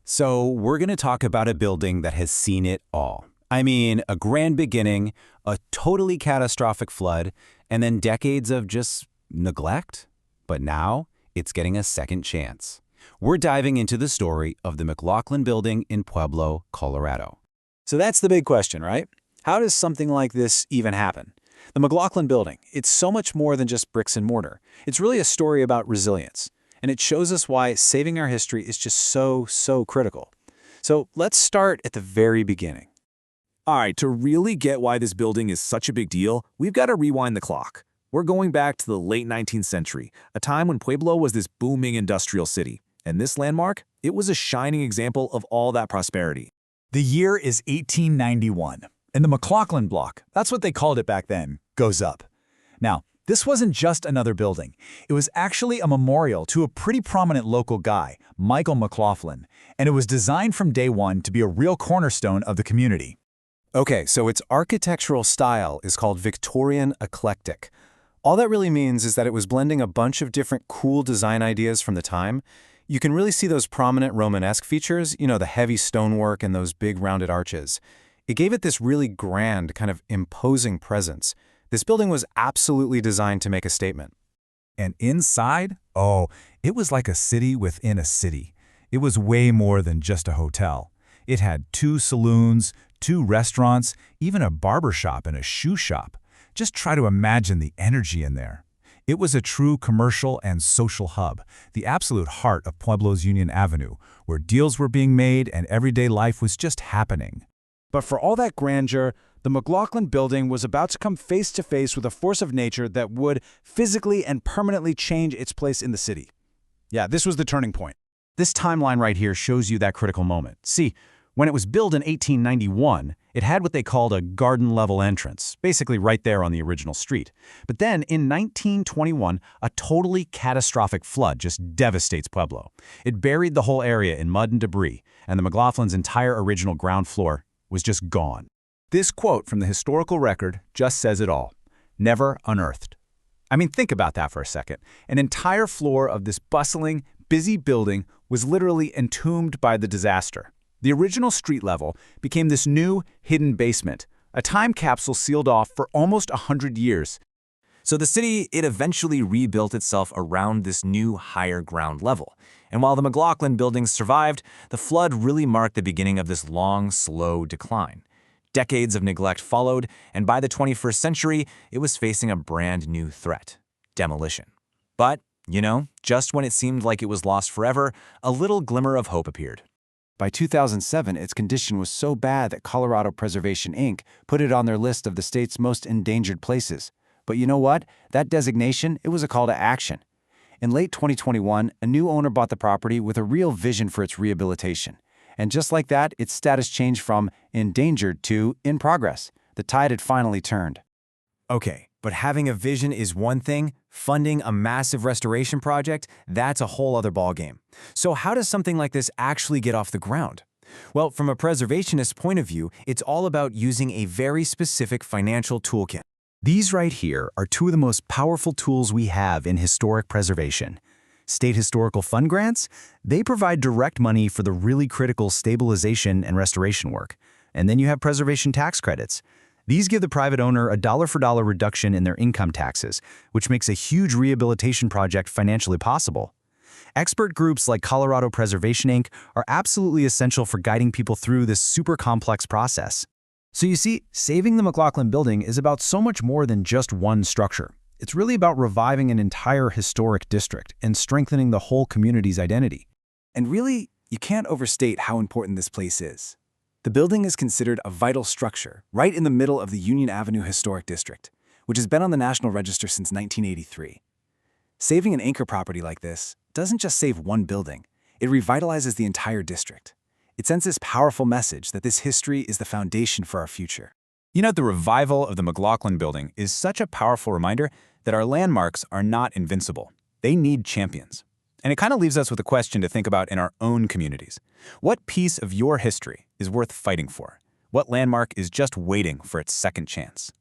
So we're going to talk about a building that has seen it all. I mean, a grand beginning, a totally catastrophic flood, and then decades of just neglect. But now it's getting a second chance. We're diving into the story of the McLaughlin Building in Pueblo, Colorado. So that's the big question, right? How does something like this even happen? The McLaughlin Building, it's so much more than just bricks and mortar. It's really a story about resilience. And it shows us why saving our history is just so critical. So let's start at the very beginning. All right, to really get why this building is such a big deal, we've got to rewind the clock. We're going back to the late 19th century, a time when Pueblo was this booming industrial city. And this landmark, it was a shining example of all that prosperity. The year is 1891, and the McLaughlin block, that's what they called it back then, goes up. Now, this wasn't just another building. It was actually a memorial to a pretty prominent local guy, Michael McLaughlin, and it was designed from day one to be a real cornerstone of the community. Okay, so its architectural style is called Victorian eclectic. All that really means is that it was blending a bunch of different cool design ideas from the time. You can really see those prominent Romanesque features, the heavy stonework and those big rounded arches. It gave it this really grand, kind of imposing presence. This building was absolutely designed to make a statement. And inside, it was like a city within a city. It was way more than just a hotel. It had 2 saloons, 2 restaurants, even a barber shop and a shoe shop. Just try to imagine the energy in there. It was a true commercial and social hub, the absolute heart of Pueblo's Union Avenue, where deals were being made and everyday life was just happening. But for all that grandeur, the McLaughlin Building was about to come face to face with a force of nature that would physically and permanently change its place in the city. Yeah, this was the turning point. This timeline right here shows you that critical moment. See, when it was built in 1891, it had what they called a garden-level entrance, basically right there on the original street. But then, in 1921, a totally catastrophic flood just devastates Pueblo. It buried the whole area in mud and debris, and the McLaughlin's entire original ground floor was just gone. This quote from the historical record just says it all. Never unearthed. I mean, think about that for a second. An entire floor of this bustling, busy building was literally entombed by the disaster. The original street level became this new, hidden basement, a time capsule sealed off for almost 100 years. So the city, it eventually rebuilt itself around this new higher ground level. And while the McLaughlin buildings survived, the flood really marked the beginning of this long, slow decline. Decades of neglect followed, and by the 21st century, it was facing a brand new threat: demolition. But, just when it seemed like it was lost forever, a little glimmer of hope appeared. By 2007, its condition was so bad that Colorado Preservation, Inc. put it on their list of the state's most endangered places. But you know what? That designation, it was a call to action. In late 2021, a new owner bought the property with a real vision for its rehabilitation. And just like that, its status changed from endangered to in progress. The tide had finally turned. Okay, but having a vision is one thing. Funding a massive restoration project, that's a whole other ballgame. So how does something like this actually get off the ground? Well, from a preservationist point of view, it's all about using a very specific financial toolkit. These right here are 2 of the most powerful tools we have in historic preservation. State historical fund grants, they provide direct money for the really critical stabilization and restoration work. And then you have preservation tax credits. These give the private owner a dollar-for-dollar reduction in their income taxes, which makes a huge rehabilitation project financially possible. Expert groups like Colorado Preservation, Inc. are absolutely essential for guiding people through this super complex process. So you see, saving the McLaughlin Building is about so much more than just one structure. It's really about reviving an entire historic district and strengthening the whole community's identity. And really, you can't overstate how important this place is. The building is considered a vital structure right in the middle of the Union Avenue Historic District, which has been on the National Register since 1983. Saving an anchor property like this doesn't just save one building, it revitalizes the entire district. It sends this powerful message that this history is the foundation for our future. The revival of the McLaughlin Building is such a powerful reminder that our landmarks are not invincible. They need champions. And it kind of leaves us with a question to think about in our own communities. What piece of your history is worth fighting for? What landmark is just waiting for its second chance?